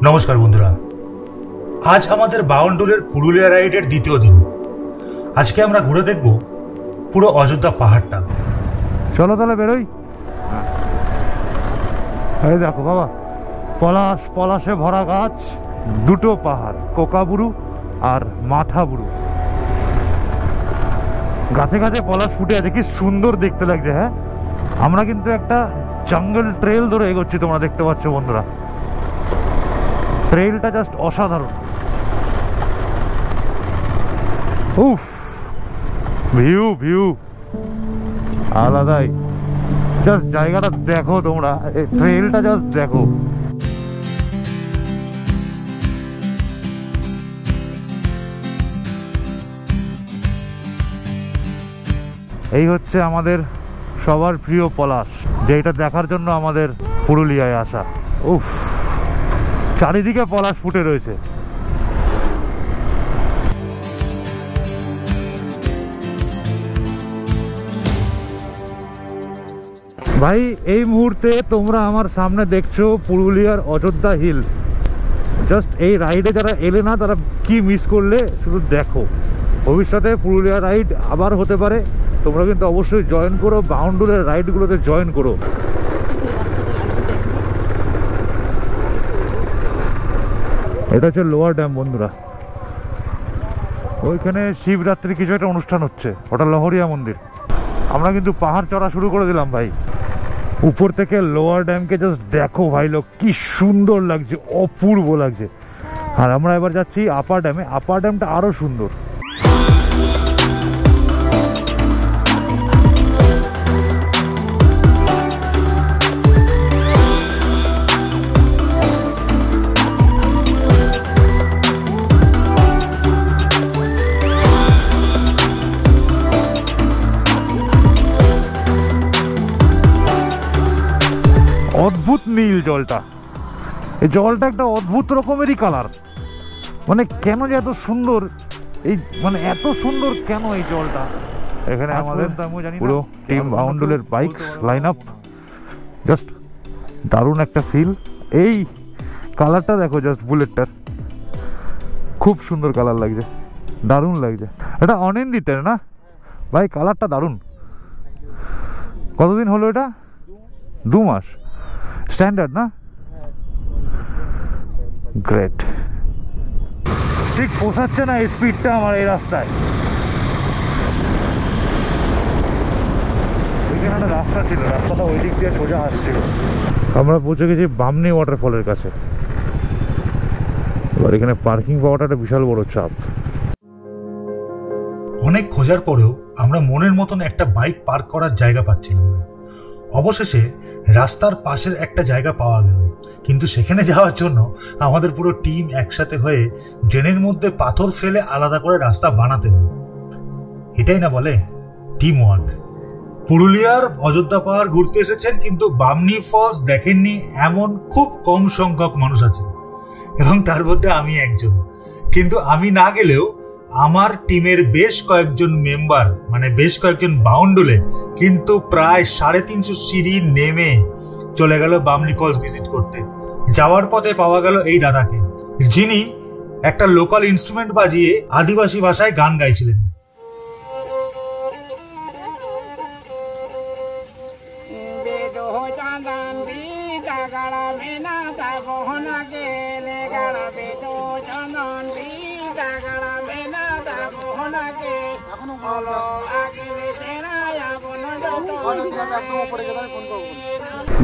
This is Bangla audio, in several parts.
নমস্কার বন্ধুরা, আজ আমাদের বাউন্ডুলের পুরুলিয়া রাইডের দ্বিতীয় দিন। আজকে আমরা ঘুরে দেখব পুরো অযোধ্যা পাহাড়টা। চলো তাহলে বেরোই। এই দেখো বাবা, পলাশে ভরা গাছ, দুটো পাহাড়, কোকাবুরু আর মাথাবুরু। গাছে গাছে পলাশ ফুটে আছে, কি সুন্দর দেখতে লাগছে। হ্যাঁ, আমরা কিন্তু একটা জঙ্গল ট্রেল ধরে এগোচ্ছি, তোমরা দেখতে পাচ্ছ বন্ধুরা। ট্রেলটা জাস্ট অসাধারণ। উফ, ভিউ আলাদাই। জাস্ট জায়গাটা দেখো তোমরা, এই ট্রেলটা জাস্ট দেখো। এই হচ্ছে আমাদের সবার প্রিয় পলাশ, যেটা দেখার জন্য আমাদের পুরুলিয়ায় আসা। উফ, চারিদিকে পলাশ ফুটে রয়েছে। ভাই, এই মুহূর্তে তোমরা আমার সামনে দেখছো পুরুলিয়ার অযোধ্যা হিল। জাস্ট এই রাইডে যারা এলে না, তারা কি মিস করলে শুধু দেখো। ভবিষ্যতে পুরুলিয়া রাইড আবার হতে পারে, তোমরা কিন্তু অবশ্যই জয়েন করো, বাউন্ডুলের রাইডগুলোতে জয়েন করো। এটা হচ্ছে লোয়ার ড্যাম বন্ধুরা। ওইখানে শিবরাত্রি কিছু একটা অনুষ্ঠান হচ্ছে, ওটা লহরিয়া মন্দির। আমরা কিন্তু পাহাড় চড়া শুরু করে দিলাম ভাই। উপর থেকে লোয়ার ড্যামকে জাস্ট দেখো ভাই লোক, কি সুন্দর লাগছে, অপূর্ব লাগছে। আর আমরা এবার যাচ্ছি আপার ড্যামে। আপার ড্যামটা আরো সুন্দর। অদ্ভুত নীল জলটা, এই জলটা একটা অদ্ভুত রকমেরই কালার। মানে কেন যে এত সুন্দর, এই মানে এত সুন্দর কেন এই জলটা। এখানে আমাদের পুরো টিম বাউন্ডুলের বাইক লাইন আপ, জাস্ট দারুণ একটা ফিল। এই কালারটা দেখো, জাস্ট বুলেটটার খুব সুন্দর কালার লাগছে, দারুণ লাগছে। এটা অনিন্দিতের না ভাই, কালারটা দারুণ। কতদিন হলো এটা? 2 মাস। স্ট্যান্ডার্ড না? গ্রেট। ঠিক পোষাচ্ছে না এই স্পিডটা আমার এই রাস্তায়। ওইখানে একটা রাস্তা ছিল, রাস্তাটা ওই দিক দিয়ে সোজা আসছিল। আমরা পৌঁছে গেছি বামনি ওয়াটারফলের কাছে। এবার এখানে পার্কিং পাওয়াটা একটা বিশাল বড় চাপ। অনেক খোঁজার পরেও আমরা মনের মতন একটা বাইক পার্ক করার জায়গা পাচ্ছিলাম না। অবশেষে রাস্তার পাশের একটা জায়গা পাওয়া গেল, কিন্তু সেখানে যাওয়ার জন্য আমাদের পুরো টিম একসাথে হয়ে ড্রেনের মধ্যে পাথর ফেলে আলাদা করে রাস্তা বানাতে হলো। এটাই না বলে টিম ওয়ার্ক। পুরুলিয়ার অযোধ্যা পাহাড় ঘুরতে এসেছেন, কিন্তু বামনি ফলস দেখেননি এমন খুব কম সংখ্যক মানুষ আছে, এবং তার মধ্যে আমি একজন। কিন্তু আমি না গেলেও আমার টিমের বেশ কয়েকজন মেম্বার, মানে বেশ কয়েকজন বাউন্ডুলে কিন্তু প্রায় 350 সিঁড়ি নেমে চলে গেল বামনি ফলস ভিজিট করতে। যাওয়ার পথে পাওয়া গেল এই দাদাকে, যিনি একটা লোকাল ইনস্ট্রুমেন্ট বাজিয়ে আদিবাসী ভাষায় গান গাইছিলেন।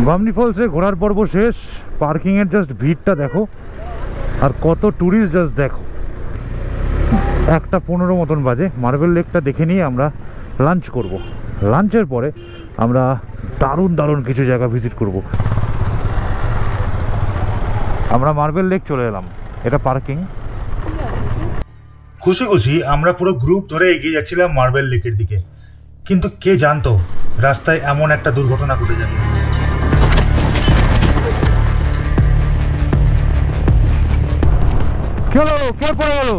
বামনি ফলসে ঘোরার পর্ব শেষ। পার্কিং এর জাস্ট ভিড়টা দেখো, আর কত টুরিস্ট জাস্ট দেখো। 1:15 মতন বাজে। মার্বেল লেকটা দেখে নিয়ে আমরা লাঞ্চ করব। লাঞ্চের পরে আমরা দারুণ কিছু জায়গা ভিজিট করব। আমরা মার্বেল লেক চলে এলাম, এটা পার্কিং। খুশি খুশি আমরা পুরো গ্রুপ ধরে এগিয়ে যাচ্ছিলাম মার্বেল লেকের দিকে, কিন্তু কে জানতো রাস্তায় এমন একটা দুর্ঘটনা ঘটে যাবে। কে পড়ে গেল?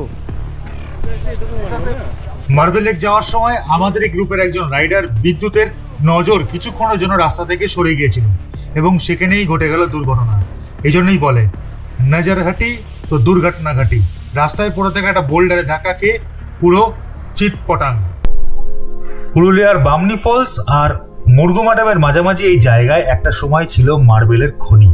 মার্বেল লেক যাওয়ার সময় আমাদের এই গ্রুপের একজন রাইডার বিদ্যুতের নজর কিছুক্ষণের জন্য রাস্তা থেকে সরে গিয়েছিল এবং সেখানেই ঘটে গেল দুর্ঘটনা। এই জন্যই বলে নজরহাটি তো দুর্ঘটনা ঘাটি। রাস্তায় পড়ে থেকে একটা বোল্ডারে ধাক্কা খেয়ে পুরো চিটপটাং। পুরুলিয়ার বামনি ফলস আর মুরগুমা ড্যামের মাঝামাঝি এই জায়গায় একটা সময় ছিল মার্বেলের খনি।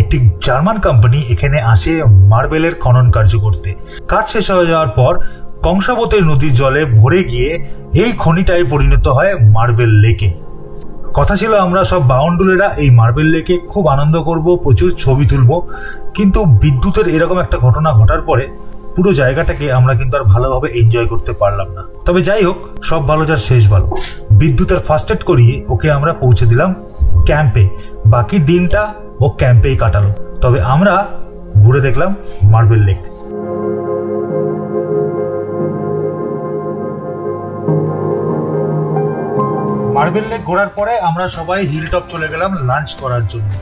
একটি জার্মান কোম্পানি এখানে আসে মার্বেলের খনন কার্য করতে। কাজ শেষ হয়ে যাওয়ার পর কংসাবতী নদীর জলে ভরে গিয়ে এই খনিটাই পরিণত হয় মার্বেল লেকে। কথা ছিল আমরা সব বাউন্ডুলেরা এই মার্বেল লেকে খুব আনন্দ করব, প্রচুর ছবি তুলব, কিন্তু বিদ্যুতের এরকম একটা ঘটনা ঘটার পরে পুরো জায়গাটাকে আমরা কিন্তু আর ভালোভাবে এনজয় করতে পারলাম না। তবে যাই হোক, সব ভালো যার শেষ ভালো। বিদ্যুতের ফার্স্ট এড করিয়ে ওকে আমরা পৌঁছে দিলাম ক্যাম্পে। বাকি দিনটা ও ক্যাম্পেই কাটালো। তবে আমরা ঘুরে দেখলাম মার্বেল লেক। মার্বেল লেক ঘোরার পরে আমরা সবাই হিলটপ চলে গেলাম লাঞ্চ করার জন্য,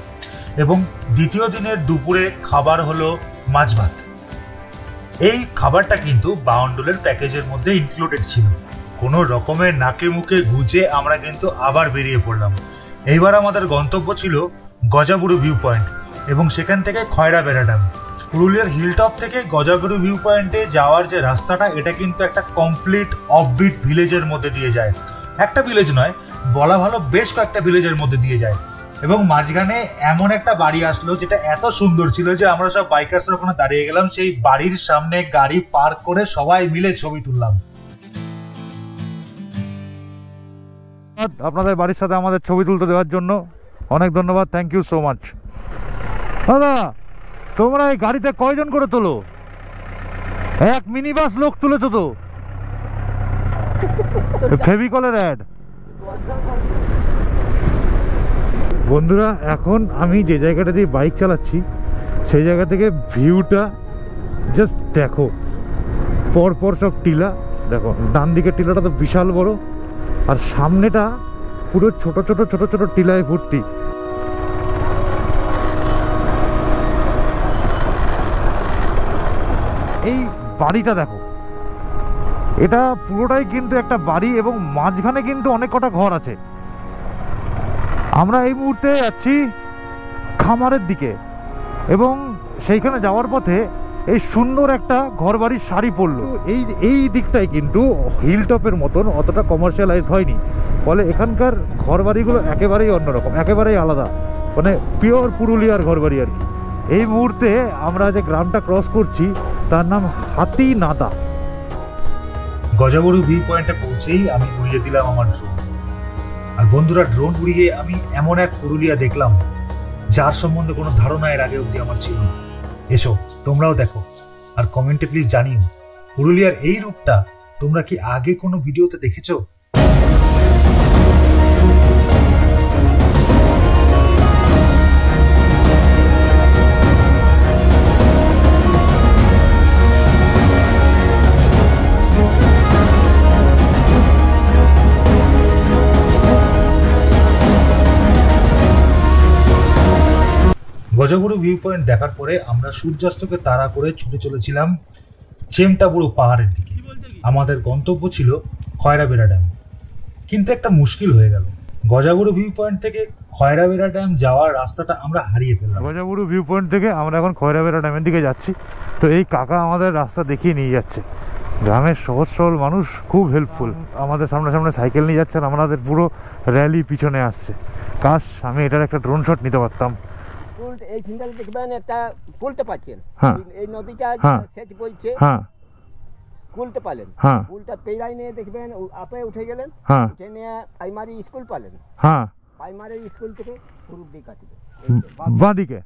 এবং দ্বিতীয় দিনের দুপুরে খাবার হলো মাছ ভাত। এই খাবারটা কিন্তু বাউন্ডুলের প্যাকেজের মধ্যে ইনক্লুডেড ছিল। কোনো রকমের নাকে মুখে গুজে আমরা কিন্তু আবার বেরিয়ে পড়লাম। এইবার আমাদের গন্তব্য ছিল গজাবুরু ভিউ পয়েন্ট এবং সেখান থেকে খয়রাবেড়া ড্যাম। পুরুলিয়ার হিলটপ থেকে গজাবুরু ভিউ পয়েন্টে যাওয়ার যে রাস্তাটা, এটা কিন্তু একটা কমপ্লিট অফবিট ভিলেজের মধ্যে দিয়ে যায়। একটা ভিলেজ নয়, বলা ভালো বেশ কয়েকটা ভিলেজের মধ্যে দিয়ে যায়। এবং মাঝখানে এমন একটা বাড়ি আসলো যেটা এত সুন্দর ছিল যে আমরা সব বাইকার্সরা ওখানে দাঁড়িয়ে গেলাম। সেই বাড়ির সামনে গাড়ি পার্ক করে সবাই মিলে ছবি তুললাম। আপনাদের বাড়ির সাথে আমাদের ছবি তুলতে দেওয়ার জন্য অনেক ধন্যবাদ, থ্যাংক ইউ সো মাচ। দাদা, তোমরা এই গাড়িতে কয়জন করে তোলো? এক মিনি বাস লোক তুলেছো তো? ফেভিকলের অ্যাড। বন্ধুরা, এখন আমি যে জায়গাটা দিয়ে বাইক চালাচ্ছি সেই জায়গা থেকে ভিউটা জাস্ট দেখো। পরপর সব টিলা, দেখো ডান দিকের টিলাটা তো বিশাল বড়, আর সামনেটা পুরো ছোট ছোট ছোট ছোট টিলায় ভর্তি। এই বাড়িটা দেখো, এটা পুরোটাই কিন্তু একটা বাড়ি এবং মাঝখানে কিন্তু অনেক কটা ঘর আছে। আমরা এই মুহূর্তে যাচ্ছি খামারের দিকে এবং সেইখানে যাওয়ার পথে এই সুন্দর একটা ঘর বাড়ির সারি পড়লো। এই দিকটাই কিন্তু হিলটপের মতন অতটা কমার্শিয়ালাইজ হয়নি, ফলে এখানকার ঘর বাড়িগুলো একেবারেই অন্যরকম, একেবারেই আলাদা, মানে পিওর পুরুলিয়ার ঘর বাড়ি আর কি। এই মুহূর্তে আমরা যে গ্রামটা ক্রস করছি তার নাম হাতিনাদা। গজাবুরু ভিউ পয়েন্টে পৌঁছেই আমি উড়িয়ে দিলাম আমার ড্রোন। আর বন্ধুরা, ড্রোন উড়িয়ে আমি এমন এক পুরুলিয়া দেখলাম যার সম্বন্ধে কোনো ধারণা এর আগে অব্দি আমার ছিল না। এসো তোমরাও দেখো, আর কমেন্টে প্লিজ জানিও পুরুলিয়ার এই রূপটা তোমরা কি আগে কোনো ভিডিওতে দেখেছো? গজাবুরু ভিউ পয়েন্ট দেখার পরে আমরা সূর্যাস্তকে তাড়া করে ছুটে চলেছিলাম চেমটাবুরু পাহাড়ের দিকে। আমাদের গন্তব্য ছিল খয়রাবেড়া ড্যাম, কিন্তু একটা মুশকিল হয়ে গেল। গজাবুরু ভিউ পয়েন্ট থেকে খয়রাবেড়া ড্যাম যাওয়ার রাস্তাটা আমরা হারিয়ে ফেললাম। গজাবুরু ভিউ পয়েন্ট থেকে আমরা এখন খয়রাবেড়া ড্যামের দিকে যাচ্ছি। তো এই কাকা আমাদের রাস্তা দেখিয়ে নিয়ে যাচ্ছে। গ্রামের সহজ সরল মানুষ, খুব হেল্পফুল। আমাদের সামনে সামনে সাইকেল নিয়ে যাচ্ছেন, আমাদের পুরো র্যালি পিছনে আসছে। কাশ আমি এটার একটা ড্রোন শট নিতে পারতাম। এই ফিঙ্গারে দেখবেন একটা কুলতে পাচ্ছেন, এই নদীটা সেচ বইছে, কুলতে পালেন, কুলটা পেরাই নিয়ে দেখবেন আপে উঠে গেলেন, উঠে নিয়ে প্রাইমারি স্কুল পালেন, প্রাইমারি স্কুল থেকে পুরুর দিকে কাটবে বাঁ দিকে।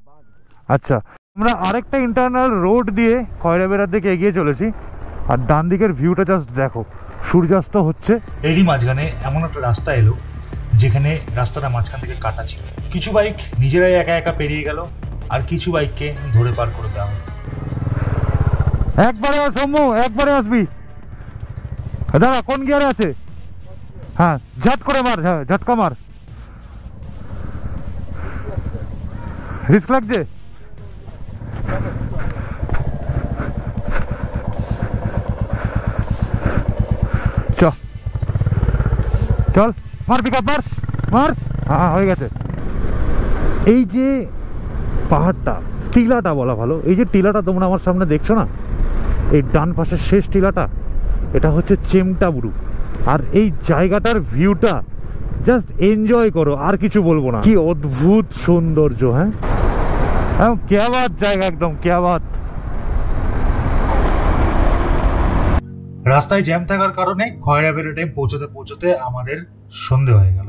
আচ্ছা, আমরা আরেকটা ইন্টারনাল রোড দিয়ে খয়রাবেড়ার দিকে এগিয়ে চলেছি। আর ডান দিকের ভিউটা জাস্ট দেখো, সূর্যাস্ত হচ্ছে। এরই মাঝখানে এমন একটা রাস্তা এলো যেখানে রাস্তাটা মাঝখান থেকে কাটা ছিল। কিছু বাইক নিজেরাই একা একা পেরিয়ে গেল, আর কিছু বাইককে ধরে পার করে দেওয়া হলো। একবারে সমু, একবারে আসবি দাদা। কোন গিয়ারে আছে? হ্যাঁ, ঝট করে মার, হ্যাঁ ঝটকা মার। রিস্ক লাগছে? চল মার, পিকআপ মার মার। হ্যাঁ হয়ে গেছে। এই যে পাহাড়টা, টিলাটা বলা ভালো। এই যে টিলাটা তোমরা আমার সামনে দেখছো না, এই ডান পাশের শেষ টিলাটা, এটা হচ্ছে চেমটাবুরু। আর এই জায়গাটার ভিউটা জাস্ট এনজয় করো, আর কিছু বলবো না। কি অদ্ভুত সৌন্দর্য, হ্যাঁ क्या बात জায়গা, একদম क्या बात। রাস্তায় জ্যাম থাকার কারণে খয়রা বেড়ে টাইম পৌঁছতে আমাদের সন্ধে হয়ে গেল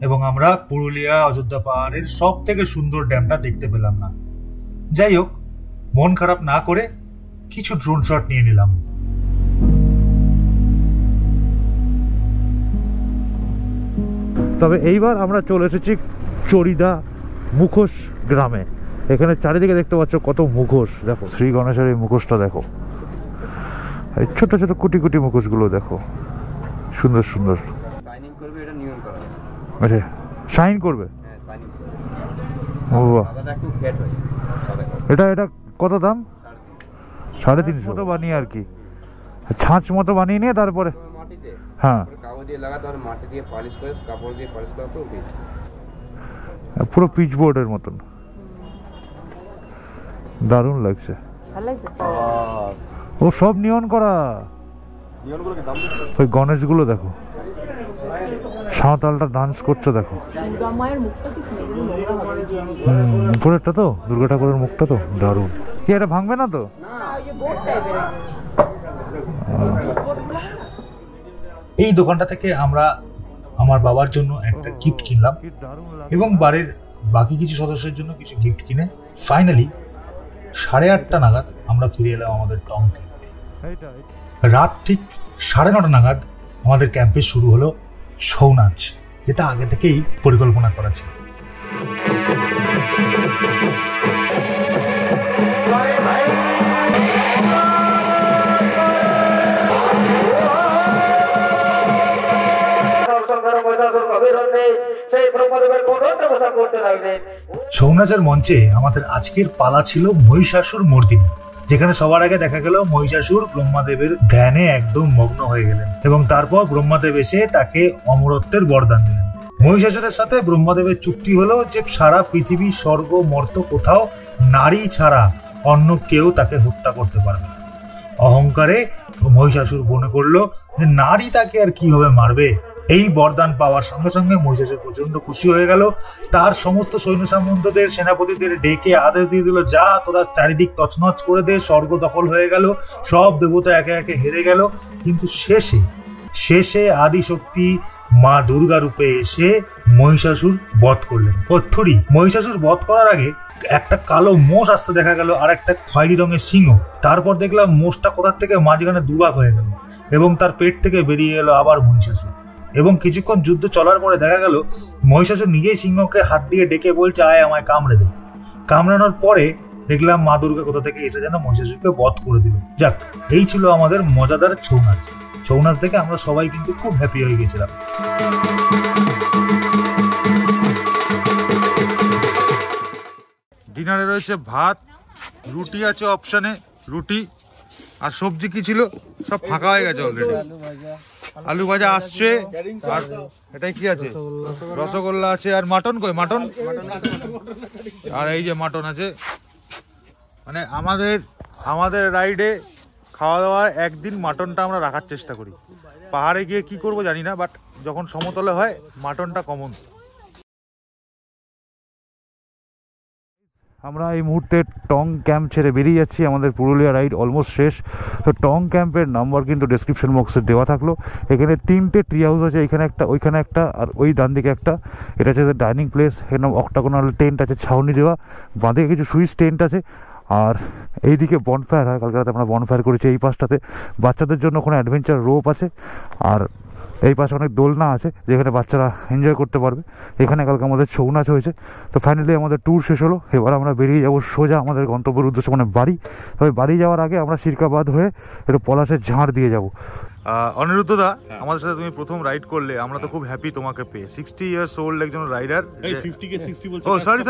এবং আমরা পুরুলিয়া অযোধ্যা পাহাড়ের সব থেকে সুন্দর ড্যামটা দেখতে পেলাম না। যাই হোক, মন খারাপ না করে কিছু ড্রোন শট নিয়ে নিলাম। তবে এইবার আমরা চলে এসেছি চরিদা মুখোশ গ্রামে। এখানে চারিদিকে দেখতে পাচ্ছ কত মুখোশ। দেখো শ্রী গণেশের এই মুখোশটা দেখো, এই ছোট ছোট কুটি কুটি মুখোশগুলো দেখো, সুন্দর সুন্দর। আচ্ছা, শাইন করবে। এটা এটা কত দাম? 350 মতো বানিয়ে আর কি, ছাঁচ মতো বানিয়ে নিয়ে তারপরে হ্যাঁ পুরো পিচ বোর্ডের মতন। দারুণ লাগছে। ও সব নিয়ন করা। ওই গণেশগুলো দেখো, সাঁওতালটা ডান্স করছে দেখো। উপরেরটা তো দুর্গা ঠাকুরের মুখটা তো দারুণ। কি এটা ভাঙবে না তো? এই দোকানটা থেকে আমরা আমার বাবার জন্য একটা গিফট কিনলাম এবং বাড়ির বাকি কিছু সদস্যের জন্য কিছু গিফট কিনে ফাইনালি 8:30 নাগাদ আমরা ফিরে এলাম আমাদের টং ক্যাম্পে। রাত ঠিক 9:30 নাগাদ আমাদের ক্যাম্পে শুরু হলো ছৌ নাচ, যেটা আগে থেকেই পরিকল্পনা করা ছিল। ছৌ নাচের মঞ্চে আমাদের আজকের পালা ছিল মহিষাসুর মর্দিনী, যেখানে সবার আগে দেখা গেল মহিষাসুর ব্রহ্মাদেবের ধ্যানে একদম মগ্ন হয়ে গেলেন এবং তারপর ব্রহ্মাদেব এসে তাকে অমরত্বের বরদান দিলেন। মহিষাসুরের সাথে ব্রহ্মাদেবের চুক্তি হলো যে সারা পৃথিবী স্বর্গ মর্ত কোথাও নারী ছাড়া অন্য কেউ তাকে হত্যা করতে পারবে না। অহংকারে মহিষাসুর মনে করলো যে নারী তাকে আর কিভাবে মারবে। এই বরদান পাওয়ার সঙ্গে সঙ্গে মহিষাসুর প্রচন্ড খুশি হয়ে গেল। তার সমস্ত সৈন্য সামন্তদের সেনাপতিদের ডেকে আদেশ দিয়ে দিল, যা তোরা চারিদিক তছনছ করে দে। স্বর্গ দখল হয়ে গেল, সব দেবতা একে একে হেরে গেল। কিন্তু শেষে আদিশক্তি মা দুর্গা রূপে এসে মহিষাসুর বধ করলেন। অথরি মহিষাসুর বধ করার আগে একটা কালো মোষ আসতে দেখা গেল আর একটা খয়েরি রঙের সিংহ। তারপর দেখলাম মোষটা কোথার থেকে মাঝখানে দুভাগ হয়ে গেল এবং তার পেট থেকে বেরিয়ে এলো আবার মহিষাসুর। এবং কিছুক্ষণ যুদ্ধ চলার পরে দেখা গেল মহিষাসুর নিজেই সিংহকে হাত দিয়ে ডেকে বলছে, আয় আমায় কামড়ে দে। কামড়ানোর পরে দেখলাম মা দুর্গা কোথা থেকে এসে যেন মহিষাসুরকে বধ করে দিল। যাক, এই ছিল আমাদের মজাদার ছৌ নাচ। ছৌ নাচ দেখে আমরা সবাই কিন্তু খুব হ্যাপি হয়ে গেছিলাম। ডিনারে রয়েছে ভাত, রুটি আছে অপশনে, রুটি আর সবজি কি ছিল সব ফাঁকা হয়ে গেছে অলরেডি। আলু ভাজা আসছে, আর এটাই কি আছে, রসগোল্লা আছে, আর মাটন কই, মাটন আর এই যে মাটন আছে। মানে আমাদের রাইডে খাওয়া দাওয়ার একদিন মাটনটা আমরা রাখার চেষ্টা করি। পাহাড়ে গিয়ে কি করব জানি না, বাট যখন সমতলে হয় মাটনটা কমন। আমরা এই মুহূর্তে টং ক্যাম্প ছেড়ে বেরিয়ে যাচ্ছি। আমাদের পুরুলিয়া রাইড অলমোস্ট শেষ। তো টং ক্যাম্পের নাম্বার কিন্তু ডেসক্রিপশন বক্সে দেওয়া থাকলো। এখানে 3টে ট্রি হাউস আছে, এখানে একটা, ওইখানে একটা, আর ওই ডান দিকে একটা। এটা হচ্ছে ডাইনিং প্লেস। এখানে অক্টাগোনাল টেন্ট আছে, ছাউনি দেওয়া। বাঁদিকে কিছু সুইচ টেন্ট আছে, আর এইদিকে বনফায়ার হয়। কালকে রাতে আমরা বনফায়ার করেছি। এই পাশটাতে বাচ্চাদের জন্য কোনো অ্যাডভেঞ্চার রোপ আছে, আর এই পাশে অনেক দোলনা আছে যেখানে বাচ্চারা এনজয় করতে পারবে। এখানে কালকে আমাদের ছৌ নাচ হয়েছে। তো ফাইনালি আমাদের ট্যুর শেষ হলো। এবার আমরা বেরিয়ে যাবো সোজা আমাদের গন্তব্যের উদ্দেশ্যে, মানে বাড়ি। তবে বাড়ি যাওয়ার আগে আমরা সিরকাবাদ হয়ে একটু পলাশের ঝাড় দিয়ে যাবো। অনিরুদ্ধ দা, আমাদের সাথে তুমি প্রথম রাইড করলে, আমরা তো খুব হ্যাপি তোমাকে পেয়ে। 60 ইয়ার্স ওল্ড একজন রাইডার। এই 50 কে 60 বলছো? ও সরি।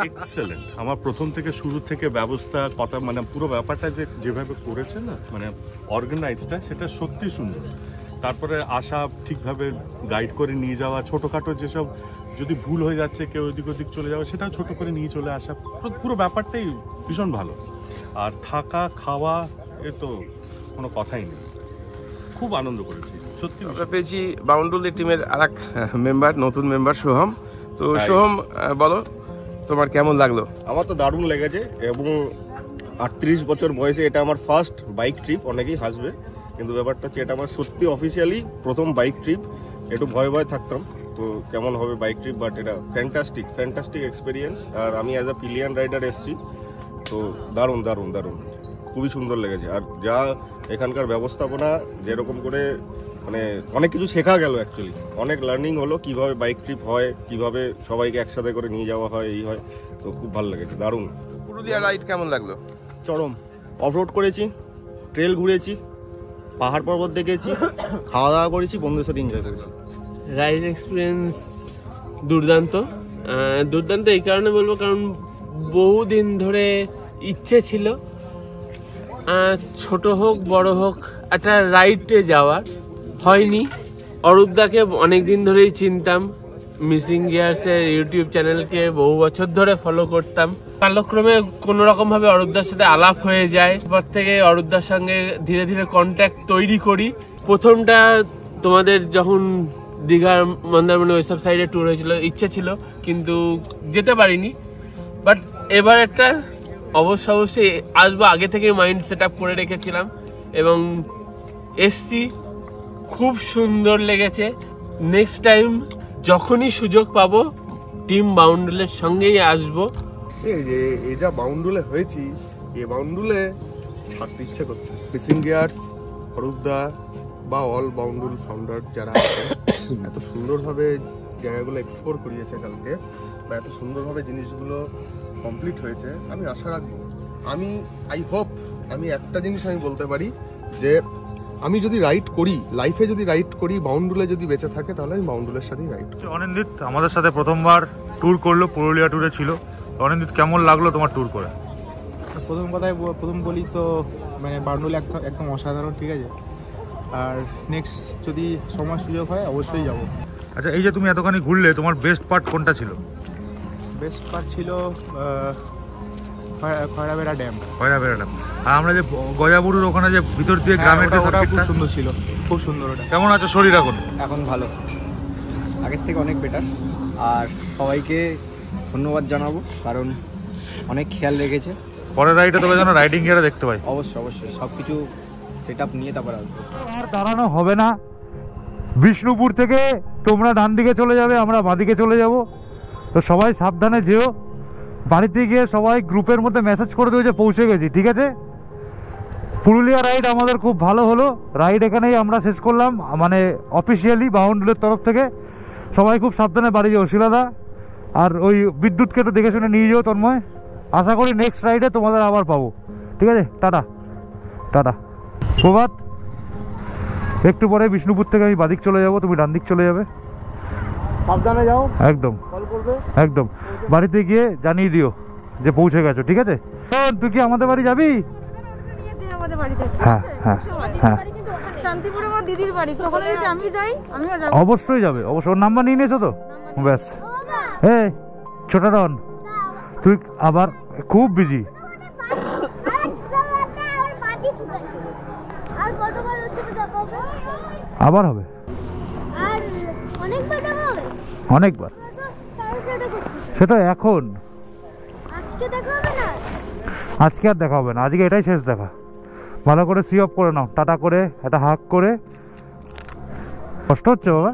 এক্সেলেন্ট। আমার প্রথম থেকে শুরু থেকে ব্যবস্থা কথা, মানে পুরো ব্যাপারটা যেভাবে করেছে না, মানে অর্গানাইজটা, সেটা সত্যি সুন্দর। তারপরে আসা, ঠিকভাবে গাইড করে নিয়ে যাওয়া, ছোটোখাটো যেসব যদি ভুল হয়ে যাচ্ছে কেউ এদিক ওদিক চলে যাওয়া সেটাও ছোট করে নিয়ে চলে আসা, পুরো ব্যাপারটাই ভীষণ ভালো। আর থাকা খাওয়া এ তো কোনো কথাই নেই, খুব আনন্দ করেছি সত্যি। আমরা পেয়েছি বাউন্ডুলি টিমের আর এক মেম্বার, নতুন মেম্বার সোহম। তো সোহম, বলো তোমার কেমন লাগলো? আমার তো দারুণ লেগেছে, এবং 38 বছর বয়সে এটা আমার ফার্স্ট বাইক ট্রিপ। অনেকেই হাসবে, কিন্তু ব্যাপারটা হচ্ছে এটা আমার সত্যি অফিসিয়ালি প্রথম বাইক ট্রিপ। একটু ভয় থাকতাম তো কেমন হবে বাইক ট্রিপ, বাট এটা ফ্যান্টাস্টিক এক্সপিরিয়েন্স। আর আমি অ্যাজ আ পিলিয়ান রাইডার এসেছি, তো দারুণ দারুণ দারুণ, খুবই সুন্দর লেগেছে। আর যা এখানকার ব্যবস্থাপনা, যেরকম করে মানে অনেক কিছু শেখা গেল, অ্যাকচুয়ালি অনেক লার্নিং হলো কিভাবে বাইক ট্রিপ হয়, কিভাবে সবাইকে একসাথে করে নিয়ে যাওয়া হয়, এই হয়। তো খুব ভালো লেগেছে, দারুণ। পুরুলিয়া রাইড কেমন লাগলো? চরম। অফরোড করেছি, ট্রেল ঘুরেছি, পাহাড় পর্বত দেখেছি, খাওয়া দাওয়া করেছি, বন্ধুদের সাথে এনজয় করেছি। রাইড এক্সপিরিয়েন্স দুর্দান্ত। দুর্দান্ত এই কারণে বলবো, কারণ বহুদিন ধরে ইচ্ছে ছিল ছোট হোক বড় হোক একটা রাইডে যাওয়ার, হয়নি। অরূপদাকে অনেকদিন ধরেই চিনতাম, মিসিং গিয়ার্সের ইউটিউব চ্যানেলকে বহু বছর ধরে ফলো করতাম। কালক্রমে কোনো রকম ভাবে অরূপদার সাথে আলাপ হয়ে যায়, তারপর থেকে অরূপদার সঙ্গে ধীরে ধীরে কন্ট্যাক্ট তৈরি করি। প্রথমটা তোমাদের যখন দীঘার মন্দারমণি ওইসব সাইডে ট্যুর হয়েছিল, ইচ্ছে ছিল কিন্তু যেতে পারিনি। বাট এবার একটা অবশ্যই আসবো, আগে থেকে মাইন্ড সেট আপ করে রেখেছিলাম এবং এসছি, খুব সুন্দর লেগেছে। নেক্সট টাইম যখনই সুযোগ পাবো টিম বাউন্ডুলের সঙ্গেই আসবো। এই যা বাউন্ডুলে হয়েছি, এই বাউন্ডুলে ছাড়তে ইচ্ছে করছে। মিসিং গিয়ার্স, অরূপদা বা অল বাউন্ডুল ফাউন্ডার যারা এত সুন্দরভাবে জায়গাগুলো এক্সপ্লোর করিয়েছে কালকে, বা এত সুন্দরভাবে জিনিসগুলো কমপ্লিট হয়েছে, আমি আশা রাখবো। আই হোপ আমি একটা জিনিস আমি বলতে পারি যে আমি যদি রাইড করি, লাইফে যদি রাইড করি, বাউন্ডুলে যদি বেঁচে থাকে, তাহলে আমি বাউন্ডুলের সাথেই রাইড করি। অনিন্দিত আমাদের সাথে প্রথমবার ট্যুর করলো, পুরুলিয়া ট্যুরে ছিল। অনিন্দিত, কেমন লাগলো তোমার ট্যুর করে? প্রথম বলি তো মানে বাউন্ডুলে একদম অসাধারণ, ঠিক আছে। আর নেক্সট যদি সময় সুযোগ হয় অবশ্যই যাব। আচ্ছা, এই যে তুমি এতখানি ঘুরলে, তোমার বেস্ট পার্ট কোনটা ছিল? বেস্ট পার্ট ছিল খয়রাবেড়া ড্যাম। আর আমরা যে গজাবুরুর ওখানে যে ভিতর দিয়ে গ্রামের, ওটা খুব সুন্দর ছিল, খুব সুন্দর। ওটা কেমন আছে শরীর এখন? এখন ভালো, আগের থেকে অনেক বেটার। আর সবাইকে ধন্যবাদ জানাবো, কারণ অনেক খেয়াল রেখেছে। পরের রাইডে তবে যেন রাইডিং গিয়ারে দেখতে পাই। অবশ্যই সব কিছু সেট আপ নিয়ে তারপর আসবো। আর দাঁড়ানো হবে না, বিষ্ণুপুর থেকে তোমরা ডান দিকে চলে যাবে, আমরা বাঁদিকে চলে যাব। তো সবাই সাবধানে যেও। বাড়িতে গিয়ে সবাই গ্রুপের মধ্যে মেসেজ করে দিও যে পৌঁছে গেছি, ঠিক আছে? পুরুলিয়া রাইড আমাদের খুব ভালো হলো। রাইড এখানেই আমরা শেষ করলাম, মানে অফিসিয়ালি বাউন্ডুলের তরফ থেকে। সবাই খুব সাবধানে বাড়ি যাও। শিলাদা আর ওই বিদ্যুৎকে একটু দেখে শুনে নিয়ে যাও তন্ময়। আশা করি নেক্সট রাইডে তোমাদের আবার পাবো, ঠিক আছে? Tata tata. প্রভাত, একটু পরে বিষ্ণুপুর থেকে আমি বাদিক চলে যাব, তুমি ডান দিক চলে যাবে। সাবধানে যাও, একদম কল করবে, একদম। বাড়িতে গিয়ে জানিয়ে দিও যে পৌঁছে গেছো, ঠিক আছে? তুই কি আমাদের বাড়ি যাবি? হ্যাঁ হ্যাঁ হ্যাঁ, শান্তিপুরে আমার দিদির বাড়ি, তখন যদি আমি যাই আমিও যাব। অবশ্যই যাবে, অবশ্যই। ওর নাম্বার নিয়ে নিয়েছো তো? ব্যাস। এই ছোটা ডন, তুই আবার খুব বিজি। আবার হবে, অনেকবার। সেটা এখন, আজকে আর দেখা হবে না, আজকে এটাই শেষ দেখা। ভালো করে সি অফ করে নাও, টাটা করে একটা হাক করে। কষ্ট হচ্ছে বাবা?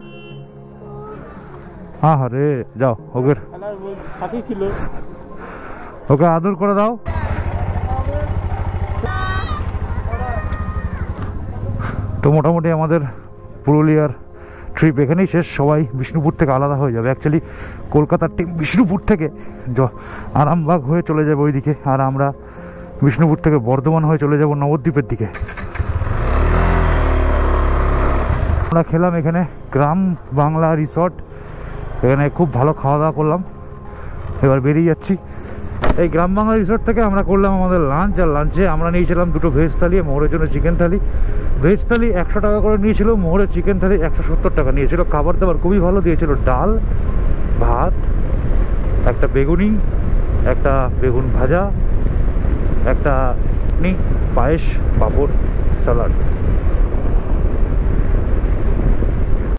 হ্যাঁ হ্যাঁ রে, যাও ওকে সাথী ছিল, ওকে আদর করে দাও। তো মোটামুটি আমাদের পুরুলিয়ার ট্রিপ এখানেই শেষ। সবাই বিষ্ণুপুর থেকে আলাদা হয়ে যাবে। অ্যাকচুয়ালি কলকাতার টিম বিষ্ণুপুর থেকে আরামবাগ হয়ে চলে যাবে ওইদিকে, আর আমরা বিষ্ণুপুর থেকে বর্ধমান হয়ে চলে যাব নবদ্বীপের দিকে। আমরা খেলাম এখানে গ্রাম বাংলা রিসর্ট, এখানে খুব ভালো খাওয়া দাওয়া করলাম। এবার বেরিয়ে যাচ্ছি। এই গ্রাম বাংলা রিসোর্ট থেকে আমরা করলাম আমাদের লাঞ্চ। আর লাঞ্চে আমরা নিয়েছিলাম দুটো ভেজ থালি, মোহরের জন্য চিকেন থালি। ভেজ থালি 100 টাকা করে নিয়েছিল, মোহরের চিকেন থালি 170 টাকা নিয়েছিল। খাবার দাবার খুবই ভালো দিয়েছিল, ডাল, ভাত, একটা বেগুনি, একটা বেগুন ভাজা, একটা পায়েস, পাঁপড়, স্যালাড।